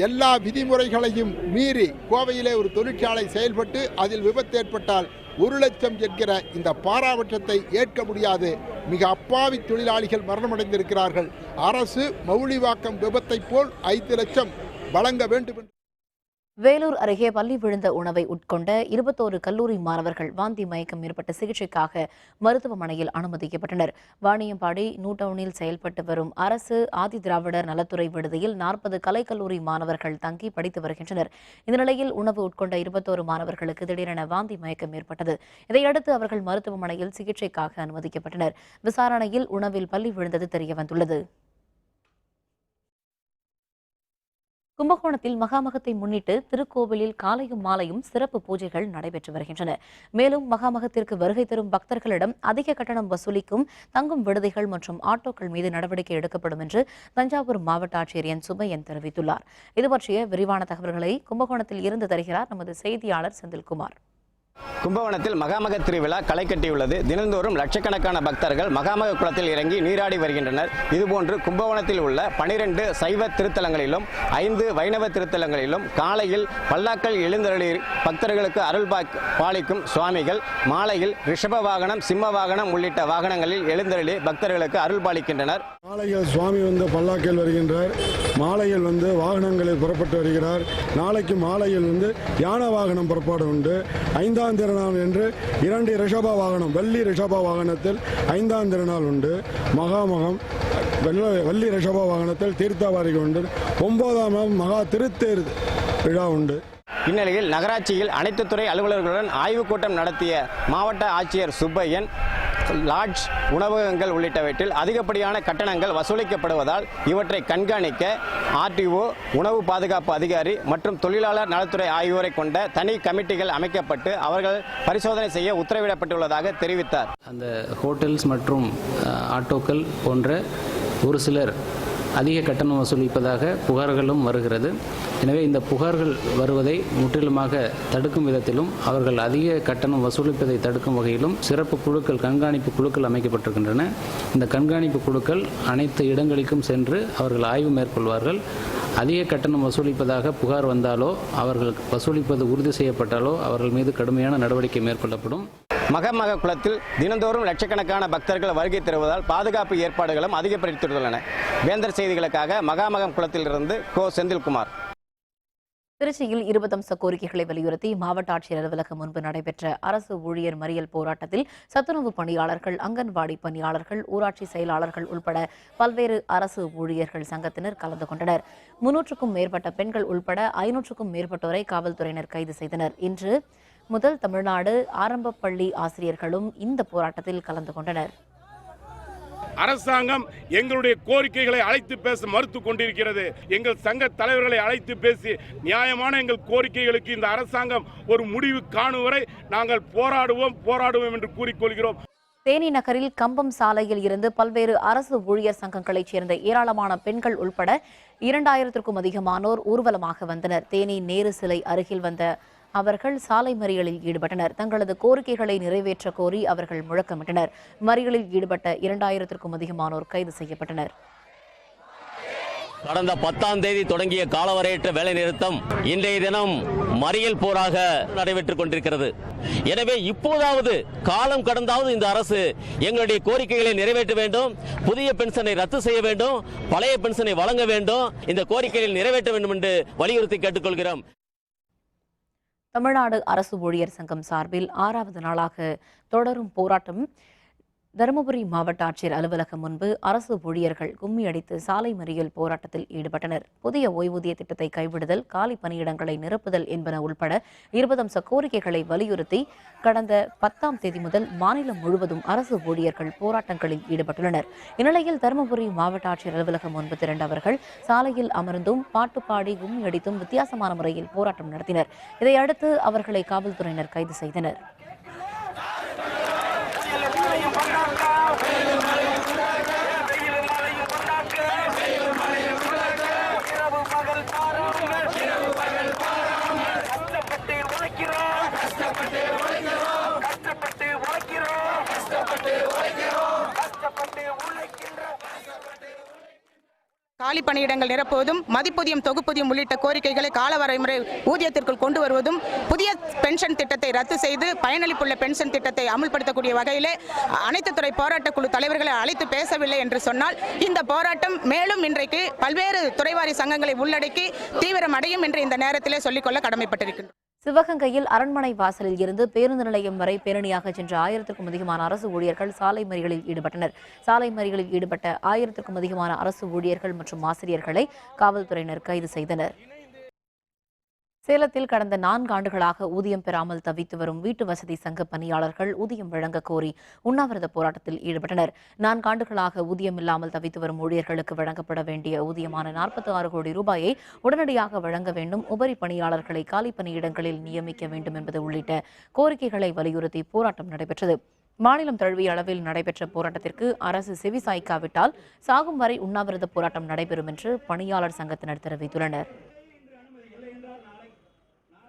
எல்லா விதிமுறைகளையும் மீறி கோவையிலே ஒரு தொழிற்சாலை செயல்பட்டு அதில் விபத்து ஏற்பட்டால் 1 லட்சம் என்கிற இந்த பாராபட்சத்தை ஏற்க முடியாது. மிக அப்பாவி தொழிலாளிகள் மரணமடைந்திருக்கிறார்கள். அரசு மவுலிவாக்கம் விபத்தை போல் 5 லட்சம் வழங்க வேண்டும் என்று. வேலூர் அருகே பள்ளி விழுந்த உணவை உட்கொண்ட 21 கல்லூரி மாணவர்கள் வாந்தி மயக்கம் ஏற்பட்ட சிகிச்சைக்காக மருத்துவமனையில் அனுமதிக்கப்பட்டனர். வாணியம்பாடி நியூடவுனில் செயல்பட்டு வரும் அரசு ஆதி திராவிடர் நலத்துறை விடுதியில் 40 கலைக்கல்லூரி மாணவர்கள் தங்கி படித்து வருகின்றனர். இந்த நிலையில் உணவு உட்கொண்ட 21 மாணவர்களுக்கு திடீரென வாந்தி மயக்கம் ஏற்பட்டது. இதையடுத்து அவர்கள் மருத்துவமனையில் சிகிச்சைக்காக அனுமதிக்கப்பட்டனர். விசாரணையில் உணவில் பள்ளி விழுந்தது தெரியவந்துள்ளது. கும்பகோணத்தில் மகாமகத்தை முன்னிட்டு திருக்கோவிலில் காலையும் மாலையும் சிறப்பு பூஜைகள் நடைபெற்று வருகின்றன. மேலும் மகாமகத்திற்கு வருகை தரும் பக்தர்களிடம் அதிக கட்டணம் வசூலிக்கும் தங்கும் விடுதிகள் மற்றும் ஆட்டோக்கள் மீது நடவடிக்கை எடுக்கப்படும் என்று தஞ்சாவூர் மாவட்ட ஆட்சியர் என் சுப்பையன் தெரிவித்துள்ளார். இது பற்றிய விரிவான தகவல்களை கும்பகோணத்தில் இருந்து தருகிறார் நமது செய்தியாளர் செந்தில்குமார். கும்பகோணத்தில் மகாமக திருவிழா களை கட்டியுள்ளது. தினந்தோறும் லட்சக்கணக்கான பக்தர்கள் மகாமக குளத்தில் இறங்கி நீராடி வருகின்றனர். இதுபோன்று கும்பகோணத்தில் உள்ள 12 சைவ திருத்தலங்களிலும் 5 வைணவ திருத்தலங்களிலும் காலையில் பல்லாக்கள் எழுந்தருளி பக்தர்களுக்கு அருள் பாலிக்கும் சுவாமிகள் மாலையில் ரிஷப வாகனம், சிம்ம வாகனம் உள்ளிட்ட வாகனங்களில் எழுந்தருளி பக்தர்களுக்கு அருள் பாலிக்கின்றனர். காலையில் சுவாமி பல்லாக்கில் வருகின்றார். மாலையில் வாகனங்களில் புறப்பட்டு வருகிறார். நாளைக்கு மாலையில் யான வாகனம் புறப்பாடு உண்டு. 5ஆம் திருநாள் என்று 2 ரிஷப வாகனம், வெள்ளி ரிஷப வாகனத்தில் 5ஆம் திருநாள் உண்டு. மகாமகம் வெள்ளி ரிஷப வாகனத்தில் தீர்த்தவாரிகை உண்டு. 9ஆம் நாள் மகா திருத்தேர் விழா உண்டு. இந்நிலையில் நகராட்சியில் அனைத்து துறை அலுவலர்களுடன் ஆய்வுக் கூட்டம் நடத்திய மாவட்ட ஆட்சியர் சுப்பையன் லாட்ஜ், உணவகங்கள் உள்ளிட்டவற்றில் அதிகப்படியான கட்டணங்கள் வசூலிக்கப்படுவதால் இவற்றை கண்காணிக்க ஆர்டிஓ, உணவு பாதுகாப்பு அதிகாரி மற்றும் தொழிலாளர் நலத்துறை ஆகியோரை கொண்ட தனி கமிட்டிகள் அமைக்கப்பட்டு அவர்கள் பரிசோதனை செய்ய உத்தரவிடப்பட்டுள்ளதாக தெரிவித்தார். அந்த ஹோட்டல்ஸ் மற்றும் ஆட்டோக்கள் போன்ற ஒரு சிலர் அதிக கட்டணம் வசூலிப்பதாக புகார்களும் வருகிறது. எனவே இந்த புகார்கள் வருவதை முற்றிலுமாக தடுக்கும் விதத்திலும் அவர்கள் அதிக கட்டணம் வசூலிப்பதை தடுக்கும் வகையிலும் சிறப்பு குழுக்கள், கண்காணிப்பு குழுக்கள் அமைக்கப்பட்டிருக்கின்றன. இந்த கண்காணிப்பு குழுக்கள் அனைத்து இடங்களுக்கும் சென்று அவர்கள் ஆய்வு மேற்கொள்வார்கள். அதிக கட்டணம் வசூலிப்பதாக புகார் வந்தாலோ, அவர்கள் வசூலிப்பது உறுதி செய்யப்பட்டாலோ அவர்கள் மீது கடுமையான நடவடிக்கை மேற்கொள்ளப்படும். மகாமக குளத்தில் தினந்தோறும் லட்சக்கணக்கான பக்தர்கள் வருகை தருவதால் பாதுகாப்பு ஏற்பாடுகளும் அதிகப்படுத்தியுள்ளன. வேந்தர் செய்திகளுக்காக மகாமகம் குளத்திலிருந்து செந்தில்குமார். திருச்சியில் 20 அம்ச கோரிக்கைகளை வலியுறுத்தி மாவட்ட ஆட்சியர் அலுவலகம் முன்பு நடைபெற்ற அரசு ஊழியர் மறியல் போராட்டத்தில் சத்துணவு பணியாளர்கள், அங்கன்வாடி பணியாளர்கள், ஊராட்சி செயலாளர்கள் உள்பட பல்வேறு அரசு ஊழியர்கள் சங்கத்தினர் கலந்து கொண்டனர். 300க்கும் மேற்பட்ட பெண்கள் உள்பட 500க்கும் மேற்பட்டோரை காவல்துறையினர் கைது செய்தனர். இன்று முதல் தமிழ்நாடு ஆரம்ப பள்ளி ஆசிரியர்களும் இந்த போராட்டத்தில் கலந்து கொண்டனர். அரசாங்கம் எங்களுடைய கோரிக்கைகளை அழைத்து பேச மறுத்து கொண்டிருக்கிறது. எங்கள் சங்க தலைவர்களை அழைத்து பேசி நியாயமான எங்கள் கோரிக்கைகளுக்கு இந்த அரசாங்கம் ஒரு முடிவு காணும் வரை நாங்கள் போராடுவோம் என்று கூறிக்கொள்கிறோம். தேனி நகரில் கம்பம் சாலையில் இருந்து பல்வேறு அரசு ஊழியர் சங்கங்களைச் சேர்ந்த ஏராளமான பெண்கள் உள்பட 2000க்கும் அதிகமானோர் ஊர்வலமாக வந்தனர். தேனி நேரு சிலை அருகில் வந்த அவர்கள் சாலை மறியலில் ஈடுபட்டனர். தங்களது கோரிக்கைகளை நிறைவேற்ற கோரி அவர்கள் முழக்கமிட்டனர். மறியலில் ஈடுபட்ட 2000க்கும் அதிகமானோர் கைது செய்யப்பட்டனர். கடந்த 10ஆம் தேதி தொடங்கிய காலவரையற்ற வேலை நிறுத்தம் இன்றைய தினம் மறியல் போராக நடைபெற்றுக் கொண்டிருக்கிறது. எனவே இப்போதாவது காலம் கடந்தாவது இந்த அரசு எங்களுடைய கோரிக்கைகளை நிறைவேற்ற வேண்டும். புதிய பென்ஷனை ரத்து செய்ய வேண்டும், பழைய பென்ஷனை வழங்க வேண்டும். இந்த கோரிக்கைகளை நிறைவேற்ற வேண்டும் என்று வலியுறுத்தி கேட்டுக்கொள்கிறோம். தமிழ்நாடு அரசு ஊழியர் சங்கம் சார்பில் 6வது நாளாக தொடரும் போராட்டம். தருமபுரி மாவட்ட ஆட்சியர் அலுவலகம் முன்பு அரசு ஊழியர்கள் கும்மி அடித்து சாலை மறியல் போராட்டத்தில் ஈடுபட்டனர். புதிய ஓய்வூதிய திட்டத்தை கைவிடுதல், காலி பணியிடங்களை நிரப்புதல் என்பன உள்பட 20 அம்ச கோரிக்கைகளை வலியுறுத்தி கடந்த 10ஆம் தேதி முதல் மாநிலம் முழுவதும் அரசு ஊழியர்கள் போராட்டங்களில் ஈடுபட்டுள்ளனர். இந்நிலையில் தருமபுரி மாவட்ட ஆட்சியர் அலுவலகம் முன்பு திரண்டவர்கள் சாலையில் அமர்ந்தும் பாட்டு பாடி கும்மி அடித்தும் வித்தியாசமான முறையில் போராட்டம் நடத்தினர். இதையடுத்து அவர்களை காவல்துறையினர் கைது செய்தனர். காலி பணியிடங்கள் நிரப்புவதும், மதிப்பூதியம் தொகுப்பூதியம் உள்ளிட்ட கோரிக்கைகளை காலவரைமுறை ஊதியத்திற்குள் கொண்டு வருவதும், புதிய பென்ஷன் திட்டத்தை ரத்து செய்து பயனளிப்புள்ள பென்ஷன் திட்டத்தை அமுல்படுத்தக்கூடிய வகையிலே அனைத்து துறை போராட்டக் குழு தலைவர்களை அழைத்து பேசவில்லை என்று சொன்னால் இந்த போராட்டம் மேலும் இன்றைக்கு பல்வேறு துறைவாரி சங்கங்களை உள்ளடக்கி தீவிரம் அடையும் என்று இந்த நேரத்திலே சொல்லிக்கொள்ள கடமைப்பட்டிருக்கின்றோம். சிவகங்கையில் அரண்மனை வாசலில் இருந்து பேருந்து நிலையம் வரை பேரணியாக சென்ற 1000க்கும் அதிகமான அரசு ஊழியர்கள் சாலை மறியலில் ஈடுபட்டனர். சாலை மறியலில் ஈடுபட்ட 1000க்கும் அதிகமான அரசு ஊழியர்கள் மற்றும் ஆசிரியர்களை காவல்துறையினர் கைது செய்தனர். சேலத்தில் கடந்த 4 ஆண்டுகளாக ஊதியம் பெறாமல் தவித்து வரும் வீட்டு வசதி சங்க பணியாளர்கள் ஊதியம் வழங்க கோரி உண்ணாவிரத போராட்டத்தில் ஈடுபட்டனர். 4 ஆண்டுகளாக ஊதியம் இல்லாமல் தவித்து வரும் ஊழியர்களுக்கு வழங்கப்பட வேண்டிய ஊதியமான 46 கோடி ரூபாயை உடனடியாக வழங்க வேண்டும், உபரி பணியாளர்களை காலி பணியிடங்களில் நியமிக்க வேண்டும் என்பது உள்ளிட்ட கோரிக்கைகளை வலியுறுத்தி போராட்டம் நடைபெற்றது. மாநிலம் தழுவிய அளவில் நடைபெற்ற போராட்டத்திற்கு அரசு செவிசாய்க்காவிட்டால் சாகும் வரை உண்ணாவிரத போராட்டம் நடைபெறும் என்று பணியாளர் சங்கத்தினர் தெரிவித்துள்ளனர்.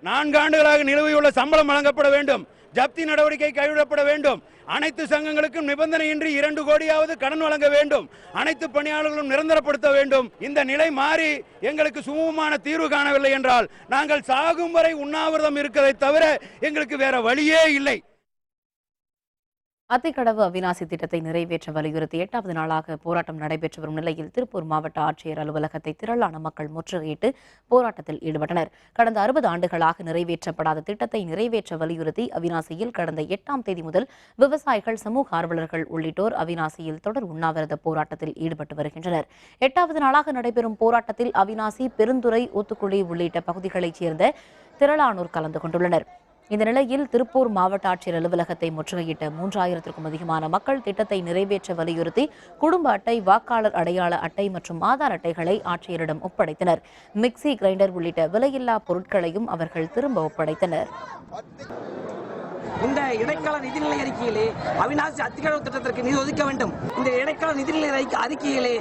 4 ஆண்டுகளாக நிலுவையுள்ள சம்பளம் வழங்கப்பட வேண்டும், ஜப்தி நடவடிக்கை கைவிடப்பட வேண்டும், அனைத்து சங்கங்களுக்கும் நிபந்தனையின்றி 2 கோடியாவது கடன் வழங்க வேண்டும், அனைத்து பணியாளர்களும் நிரந்தரப்படுத்த வேண்டும். இந்த நிலை மாறி எங்களுக்கு சுமூகமான தீர்வு காணவில்லை என்றால் நாங்கள் சாகும் வரை உண்ணாவிரதம் இருக்கிறதை தவிர எங்களுக்கு வேற வழியே இல்லை. அத்திக்கடவு அவிநாசி திட்டத்தை நிறைவேற்ற வலியுறுத்தி 8வது நாளாக போராட்டம் நடைபெற்று வரும் நிலையில் திருப்பூர் மாவட்ட ஆட்சியர் அலுவலகத்தை திரளான மக்கள் முற்றுகையிட்டு போராட்டத்தில் ஈடுபட்டனர். கடந்த 60 ஆண்டுகளாக நிறைவேற்றப்படாத திட்டத்தை நிறைவேற்ற வலியுறுத்தி அவிநாசியில் கடந்த 8ஆம் தேதி முதல் விவசாயிகள், சமூக ஆர்வலர்கள் உள்ளிட்டோர் அவிநாசியில் தொடர் உண்ணாவிரத போராட்டத்தில் ஈடுபட்டு வருகின்றனர். 8வது நாளாக நடைபெறும் போராட்டத்தில் அவிநாசி, பெருந்துறை, ஊத்துக்குளி உள்ளிட்ட பகுதிகளைச் சேர்ந்த திரளானோர் கலந்து கொண்டுள்ளனர். இந்த நிலையில் திருப்பூர் மாவட்ட ஆட்சியர் அலுவலகத்தை முற்றுகையிட்ட 3000க்கும் அதிகமான மக்கள் திட்டத்தை நிறைவேற்ற வலியுறுத்தி குடும்ப அட்டை, வாக்காளர் அடையாள அட்டை மற்றும் ஆதார் அட்டைகளை ஆட்சியரிடம் ஒப்படைத்தனர். மிக்சி, கிரைண்டர் உள்ளிட்ட விலையில்லா பொருட்களையும் அவர்கள் திரும்ப ஒப்படைத்தனர். இந்த இடைக்கால நிதிநிலை அறிக்கையிலே அவிநாசி அத்திக்கடவு திட்டத்திற்கு நிதி ஒதுக்க வேண்டும். இந்த இடைக்கால நிதிநிலை அறிக்கையிலே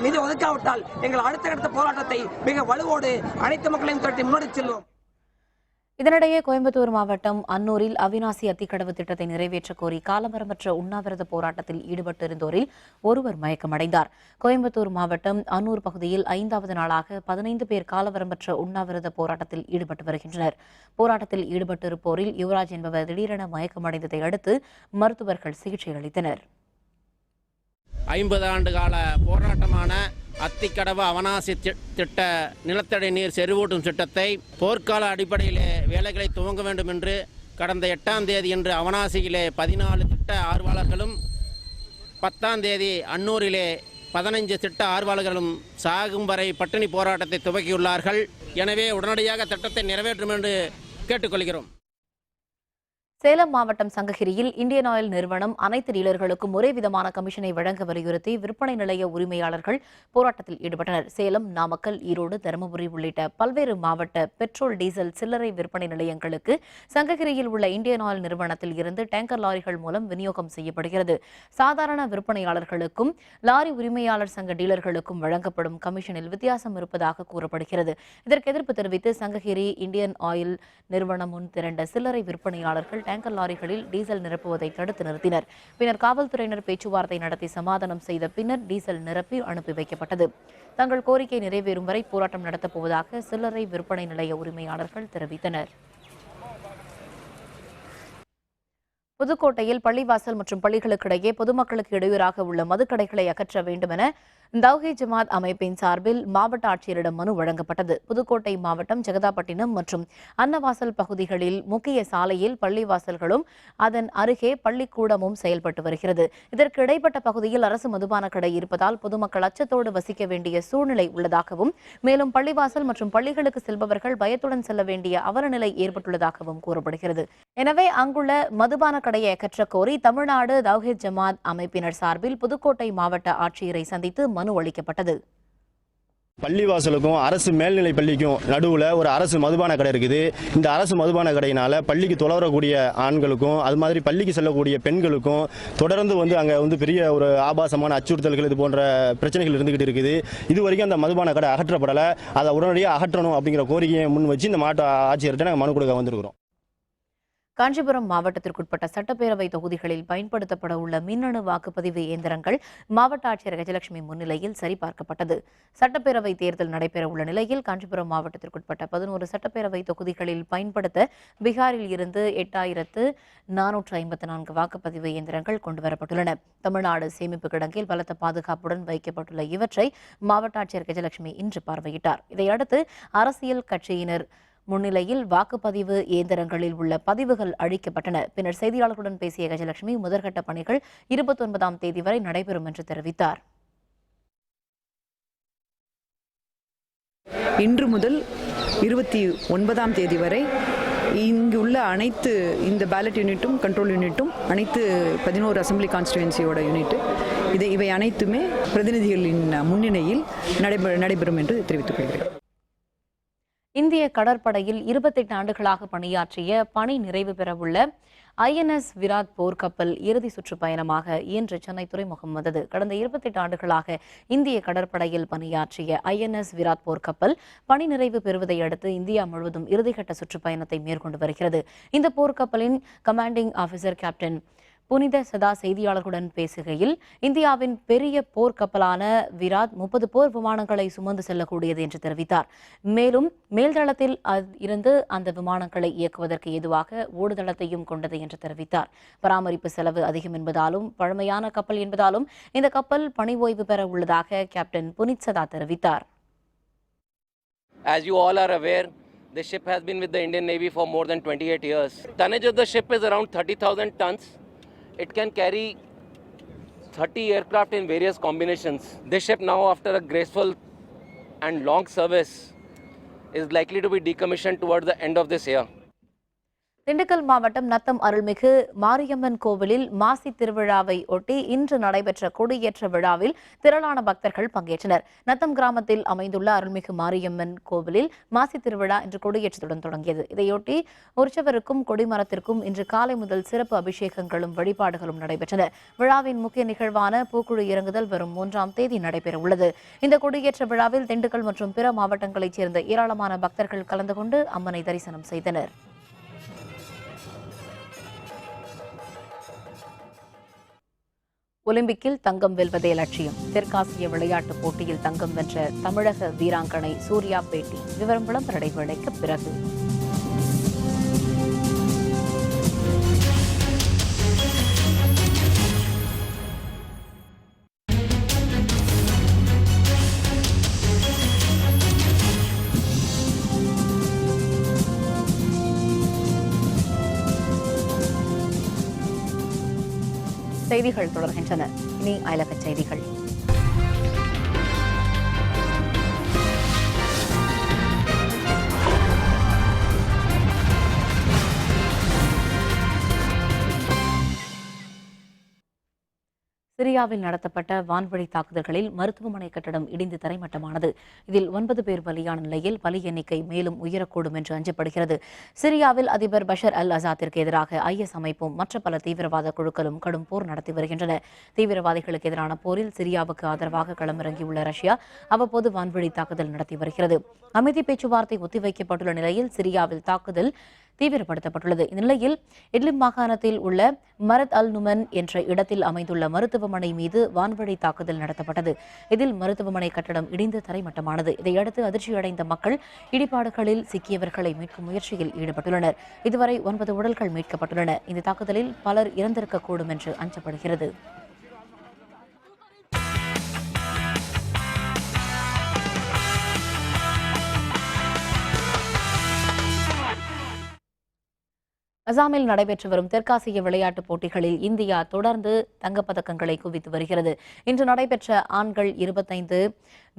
நிதி ஒதுக்காவிட்டால் எங்கள் அடுத்த போராட்டத்தை மிக வலுவோடு அனைத்து மக்களையும் திரட்டி முன்னெடுத்து செல்வோம். இதனிடையே கோயம்புத்தூர் மாவட்டம் அன்னூரில் அவிநாசி அத்திக்கடவு திட்டத்தை நிறைவேற்ற கோரி காலவரமற்ற உண்ணாவிரத போராட்டத்தில் ஈடுபட்டிருந்தோரில் ஒருவர் மயக்கமடைந்தார். கோயம்புத்தூர் மாவட்டம் அன்னூர் பகுதியில் 5வது நாளாக 15 பேர் காலவரமற்ற உண்ணாவிரத போராட்டத்தில் ஈடுபட்டு வருகின்றனர். போராட்டத்தில் ஈடுபட்டிருப்போரில் யுவராஜ் என்பவர் திடீரென மயக்கமடைந்ததை அடுத்து மருத்துவர்கள் சிகிச்சை அளித்தனர். 50 ஆண்டு கால போராட்டமான அத்திக்கடவு அவனாசி திட்ட நிலத்தடி நீர் செறிவூட்டும் திட்டத்தை போர்க்கால அடிப்படையிலே வேலைகளை துவங்க வேண்டும் என்று கடந்த 8ஆம் தேதி இன்று அவனாசியிலே 14 திட்ட ஆர்வலர்களும் 10ஆம் தேதி அன்னூரிலே 15 திட்ட ஆர்வலர்களும் சாகும் வரை பட்டினி போராட்டத்தை துவக்கியுள்ளார்கள். எனவே உடனடியாக திட்டத்தை நிறைவேற்றும் என்று கேட்டுக்கொள்கிறோம். சேலம் மாவட்டம் சங்ககிரியில் இந்தியன் ஆயில் நிறுவனம் அனைத்து டீலர்களுக்கும் ஒரே விதமான கமிஷனை வழங்க வலியுறுத்தி விற்பனை நிலைய உரிமையாளர்கள் போராட்டத்தில் ஈடுபட்டனர். சேலம், நாமக்கல், ஈரோடு, தருமபுரி உள்ளிட்ட பல்வேறு மாவட்ட பெட்ரோல், டீசல் சில்லறை விற்பனை நிலையங்களுக்கு சங்ககிரியில் உள்ள இந்தியன் ஆயில் நிறுவனத்தில் இருந்து டேங்கர் லாரிகள் மூலம் விநியோகம் செய்யப்படுகிறது. சாதாரண விற்பனையாளர்களுக்கும் லாரி உரிமையாளர் சங்க டீலர்களுக்கும் வழங்கப்படும் கமிஷனில் வித்தியாசம் இருப்பதாக கூறப்படுகிறது. இதற்கு எதிர்ப்பு தெரிவித்து சங்ககிரி இந்தியன் ஆயில் நிறுவனம் முன் திரண்ட சில்லறை விற்பனையாளர்கள் டேங்கர் லாரிகளில் டீசல் நிரப்புவதை தடுத்து நிறுத்தினர். பின்னர் காவல்துறையினர் பேச்சுவார்த்தை நடத்தி சமாதானம் செய்த பின்னர் டீசல் நிரப்பி அனுப்பி வைக்கப்பட்டது. தங்கள் கோரிக்கை நிறைவேறும் வரை போராட்டம் நடத்தப் போவதாக சில்லறை விற்பனை நிலைய உரிமையாளர்கள் தெரிவித்தனர். புதுக்கோட்டையில் பள்ளிவாசல் மற்றும் பள்ளிகளுக்கிடையே பொதுமக்களுக்கு இடையூறாக உள்ள மதுக்கடைகளை அகற்ற வேண்டும் என தௌஹீத் ஜமாத் அமைப்பின் சார்பில் மாவட்ட ஆட்சியரிடம் மனு வழங்கப்பட்டது. புதுக்கோட்டை மாவட்டம் ஜெகதாப்பட்டினம் மற்றும் அன்னவாசல் பகுதிகளில் முக்கிய சாலையில் பள்ளிவாசல்களும் அதன் அருகே பள்ளிக்கூடமும் செயல்பட்டு வருகிறது. இதற்கு இடைப்பட்ட பகுதியில் அரசு மதுபான கடை இருப்பதால் பொதுமக்கள் அச்சத்தோடு வசிக்க வேண்டிய சூழ்நிலை உள்ளதாகவும், மேலும் பள்ளிவாசல் மற்றும் பள்ளிகளுக்கு செல்பவர்கள் பயத்துடன் செல்ல வேண்டிய அவலநிலை ஏற்பட்டுள்ளதாகவும் கூறப்படுகிறது. எனவே அங்குள்ள மதுபான கடையை அகற்ற கோரி தமிழ்நாடு தௌஹீத் ஜமாத் அமைப்பினர் சார்பில் புதுக்கோட்டை மாவட்ட ஆட்சியரை சந்தித்து மனு அளிக்கப்பட்டது. பள்ளிவாசலுக்கும் அரசு மேல்நிலை பள்ளிக்கும் நடுவில் ஒரு அரசு மதுபான கடை இருக்குது. இந்த அரசு மதுபான கடையினால பள்ளிக்கு தொலைவரக்கூடிய ஆண்களுக்கும் அது மாதிரி பள்ளிக்கு செல்லக்கூடிய பெண்களுக்கும் தொடர்ந்து அங்கே பெரிய ஒரு ஆபாசமான அச்சுறுத்தல்கள் இது போன்ற பிரச்சனைகள் இருந்துகிட்டு இருக்குது. இது வரைக்கும் அந்த மதுபான கடை அகற்றப்படலை. அதை உடனடியாக அகற்றணும் அப்படிங்கிற கோரிக்கையை முன் வச்சு இந்த மாவட்ட ஆட்சியர்கிட்ட நாங்கள் மனு கொடுக்க வந்திருக்கிறோம். காஞ்சிபுரம் மாவட்டத்திற்குட்பட்ட சட்டப்பேரவை தொகுதிகளில் பயன்படுத்தப்பட உள்ள மின்னணு வாக்குப்பதிவு இயந்திரங்கள் மாவட்ட ஆட்சியர் கஜலட்சுமி முன்னிலையில் சரிபார்க்கப்பட்டது. சட்டப்பேரவை தேர்தல் நடைபெற உள்ள நிலையில் காஞ்சிபுரம் மாவட்டத்திற்குட்பட்ட 11 சட்டப்பேரவை தொகுதிகளில் பயன்படுத்த பீகாரில் இருந்து 8454 வாக்குப்பதிவு இயந்திரங்கள் கொண்டுவரப்பட்டுள்ளன. தமிழ்நாடு சேமிப்பு கிடங்கில் பலத்த பாதுகாப்புடன் வைக்கப்பட்டுள்ள இவற்றை மாவட்ட ஆட்சியர் கஜலட்சுமி இன்று பார்வையிட்டார். இதையடுத்து அரசியல் கட்சியினர் முன்னிலையில் வாக்குப்பதிவு இயந்திரங்களில் உள்ள பதிவுகள் அழிக்கப்பட்டன. பின்னர் செய்தியாளர்களுடன் பேசிய கஜலட்சுமி முதற்கட்ட பணிகள் 29ஆம் தேதி வரை நடைபெறும் என்று தெரிவித்தார். இன்று முதல் 29ஆம் தேதி வரை இங்குள்ள அனைத்து இந்த பேலட் யூனிட்டும் கண்ட்ரோல் யூனிட்டும் அனைத்து 11 அசம்பிளி கான்ஸ்டிடுவன்சியோட யூனிட் இவை அனைத்துமே பிரதிநிதிகளின் முன்னிலையில் நடைபெறும் என்று தெரிவித்துக் கொள்கிறேன். இந்திய கடற்படையில் 28 ஆண்டுகளாக பணியாற்றிய பணி நிறைவு பெறவுள்ள INS விராட் போர்க்கப்பல் இறுதி சுற்றுப்பயணமாக இன்று சென்னை துறைமுகம் வந்தது. கடந்த 28 ஆண்டுகளாக இந்திய கடற்படையில் பணியாற்றிய INS விராட் போர்க்கப்பல் பணி நிறைவு பெறுவதை அடுத்து இந்தியா முழுவதும் இறுதிக்கட்ட சுற்றுப்பயணத்தை மேற்கொண்டு வருகிறது. இந்த போர்க்கப்பலின் கமாண்டிங் ஆபீசர் கேப்டன் புனித சதா செய்தியாளர்களுடன் பேசுகையில், இந்தியாவின் பெரிய போர்க்கப்பலான விராட் 30 போர் விமானங்களை சுமந்து செல்லக்கூடியது என்று தெரிவித்தார். மேலும் மேல்தளத்தில் இருந்து அந்த விமானங்களை இயக்குவதற்கு ஏதுவாக ஓடுதளத்தையும் கொண்டது என்று தெரிவித்தார். பராமரிப்பு செலவு அதிகம் என்பதாலும் பழமையான கப்பல் என்பதாலும் இந்த கப்பல் பணி ஓய்வு பெற உள்ளதாக கேப்டன் புனித் சதா தெரிவித்தார். As you all are aware, the ship has been with the Indian Navy for more than 28 years. Tonnage of the ship is around 30,000 tons. It can carry 30 aircraft in various combinations. This ship now, after a graceful and long service, is likely to be decommissioned towards the end of this year. Dindigul மாவட்டம் நத்தம் அருள்மிகு மாரியம்மன் கோவிலில் மாசி திருவிழாவை ஒட்டி இன்று நடைபெற்ற கொடியேற்ற விழாவில் திரளான பக்தர்கள் பங்கேற்றனர். நத்தம் கிராமத்தில் அமைந்துள்ள அருள்மிகு மாரியம்மன் கோவிலில் மாசி திருவிழா இன்று கொடியேற்றத்துடன் தொடங்கியது. இதையொட்டி உற்சவருக்கும் கொடிமரத்திற்கும் இன்று காலை முதல் சிறப்பு அபிஷேகங்களும் வழிபாடுகளும் நடைபெற்றன. விழாவின் முக்கிய நிகழ்வான பூக்குழி இறங்குதல் வரும் 3ஆம் தேதி நடைபெற உள்ளது. இந்த கொடியேற்ற விழாவில் திண்டுக்கல் மற்றும் பிற மாவட்டங்களைச் சேர்ந்த ஏராளமான பக்தர்கள் கலந்து கொண்டு அம்மனை தரிசனம் செய்தனர். ஒலிம்பிக்கில் தங்கம் வெல்வதே லட்சியம். தெற்காசிய விளையாட்டுப் போட்டியில் தங்கம் வென்ற தமிழக வீராங்கனை சூர்யா பேட்டி. விவரம் விளம்பர இடைவேளைக்கு பிறகு. செய்திகள் தொடர்கின்றன. இனி அயலகச் செய்திகள். சிரியாவில் நடத்தப்பட்ட வான்வழி தாக்குதல்களில் மருத்துவமனை கட்டடம் இடிந்து தரைமட்டமானது. இதில் 9 பேர் பலியான நிலையில் பலி எண்ணிக்கை மேலும் உயரக்கூடும் என்று அஞ்சப்படுகிறது. சிரியாவில் அதிபர் பஷர் அல் அசாத்திற்கு எதிராக IS அமைப்பும் மற்ற பல தீவிரவாத குழுக்களும் கடும் போர் நடத்தி வருகின்றன. தீவிரவாதிகளுக்கு எதிரான போரில் சிரியாவுக்கு ஆதரவாக களமிறங்கியுள்ள ரஷ்யா அவ்வப்போது வான்வழி தாக்குதல் நடத்தி வருகிறது. அமைதி பேச்சுவார்த்தை ஒத்திவைக்கப்பட்டுள்ள நிலையில் சிரியாவில் தாக்குதல் தீவிரப்படுத்தப்பட்டுள்ளது. இந்நிலையில் இட்லிப் மாகாணத்தில் உள்ள மரத் அல் நுமன் என்ற இடத்தில் அமைந்துள்ள மருத்துவமனை மீது வான்வழி தாக்குதல் நடத்தப்பட்டது. இதில் மருத்துவமனை கட்டடம் இடிந்து தரைமட்டமானது. இதையடுத்து அதிர்ச்சியடைந்த மக்கள் இடிபாடுகளில் சிக்கியவர்களை மீட்கும் முயற்சியில் ஈடுபட்டுள்ளனர். இதுவரை 9 உடல்கள் மீட்கப்பட்டுள்ளன. இந்த தாக்குதலில் பலர் இறந்திருக்கக்கூடும் என்று அஞ்சப்படுகிறது. அசாமில் நடைபெற்று வரும் தெற்காசிய விளையாட்டுப் போட்டிகளில் இந்தியா தொடர்ந்து தங்கப்பதக்கங்களை குவித்து வருகிறது. இன்று நடைபெற்ற ஆண்கள் 25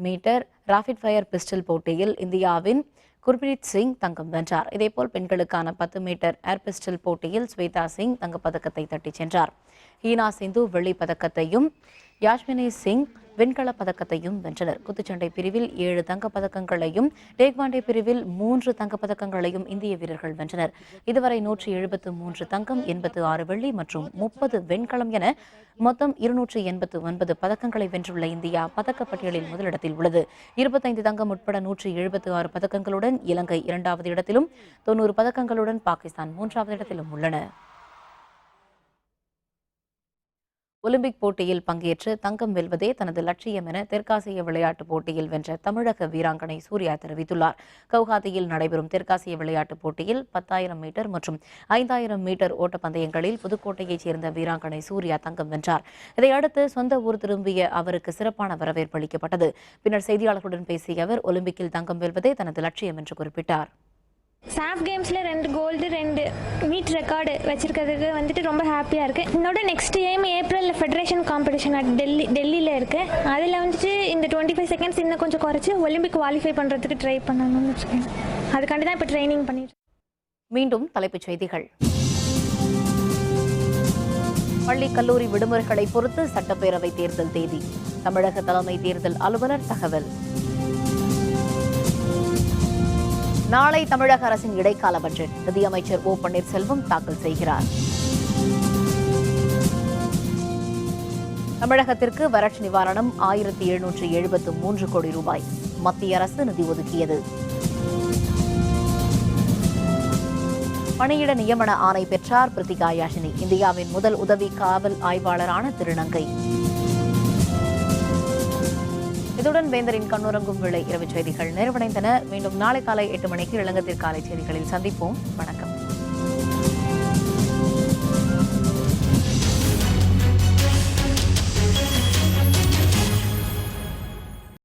மீட்டர் ராபிட் ஃபயர் பிஸ்டல் போட்டியில் இந்தியாவின் குர்பிரீத் சிங் தங்கம் வென்றார். இதேபோல் பெண்களுக்கான 10 மீட்டர் ஏர் பிஸ்டல் போட்டியில் ஸ்வேதா சிங் தங்கப்பதக்கத்தை தட்டிச் சென்றார். ஹீனா சிந்து வெள்ளிப் பதக்கத்தையும் யாஸ்மினி சிங் வெண்கலப் பதக்கத்தையும் வென்றனர். குத்துச்சண்டை பிரிவில் 7 தங்கப்பதக்கங்களையும் டேக்வாண்டே பிரிவில் 3 தங்கப்பதக்கங்களையும் இந்திய வீரர்கள் வென்றனர். இதுவரை 173 தங்கம், 86 வெள்ளி மற்றும் 30 வெண்கலம் என மொத்தம் 289 பதக்கங்களை வென்றுள்ள இந்தியா பதக்கப்பட்டியலில் முதலிடத்தில் உள்ளது. 25 தங்கம் உட்பட 176 பதக்கங்களுடன் இலங்கை 2வது இடத்திலும் 90 பதக்கங்களுடன் பாகிஸ்தான் 3வது இடத்திலும் உள்ளன. ஒலிம்பிக் போட்டியில் பங்கேற்று தங்கம் வெல்வதே தனது லட்சியம் என தெற்காசிய விளையாட்டுப் போட்டியில் வென்ற தமிழக வீராங்கனை சூர்யா தெரிவித்துள்ளார். கவுஹாத்தியில் நடைபெறும் தெற்காசிய விளையாட்டுப் போட்டியில் 10,000 மீட்டர் மற்றும் 5,000 மீட்டர் ஓட்டப்பந்தயங்களில் புதுக்கோட்டையைச் சேர்ந்த வீராங்கனை சூர்யா தங்கம் வென்றார். இதையடுத்து சொந்த ஊர் திரும்பிய அவருக்கு சிறப்பான வரவேற்பு அளிக்கப்பட்டது. பின்னர் செய்தியாளர்களுடன் பேசிய அவர் ஒலிம்பிக்கில் தங்கம் வெல்வதே தனது லட்சியம் என்று குறிப்பிட்டார். சாஃப் கேம்ஸில் 2 கோல்டு 2 மீட் ரெக்கார்டு வச்சிருக்கிறதுக்கு வந்துட்டு ரொம்ப ஹாப்பியாக இருக்குது. என்னோட நெக்ஸ்ட் எய்ம் ஏப்ரலில் ஃபெடரேஷன் காம்படிஷன் டெல்லியில் இருக்குது. அதில் வந்துட்டு இந்த 25 செகண்ட்ஸ் இன்னும் கொஞ்சம் குறைச்சி ஒலிம்பிக் குவாலிஃபை பண்ணுறதுக்கு ட்ரை பண்ணணும்னு வச்சுக்கோங்க. அதுக்காண்டி தான் இப்போ ட்ரைனிங் பண்ணிட்டு. மீண்டும் தலைப்புச் செய்திகள். பள்ளி கல்லூரி விடுமுறைகளை பொறுத்து சட்டப்பேரவை தேர்தல் தேதி. தமிழக தலைமை தேர்தல் அலுவலர் தகவல். நாளை தமிழக அரசின் இடைக்கால பட்ஜெட் நிதியமைச்சர் ஓ பன்னீர்செல்வம் தாக்கல் செய்கிறார். தமிழகத்திற்கு வறட்சி நிவாரணம் 1773 கோடி ரூபாய் மத்திய அரசு நிதி ஒதுக்கியது. பணியிட நியமன ஆணை பெற்றார் பிரித்திகா யாஷினி. இந்தியாவின் முதல் உதவி காவல் ஆய்வாளரான திருநங்கை. இதுடன் வேந்தரின் கண்ணுறங்கும் வேளை இரவு செய்திகள் நிறைவடைந்தன. மீண்டும் நாளை காலை 8 மணிக்கு இளங்கத்திற்கு காலை செய்திகளில் சந்திப்போம். வணக்கம்.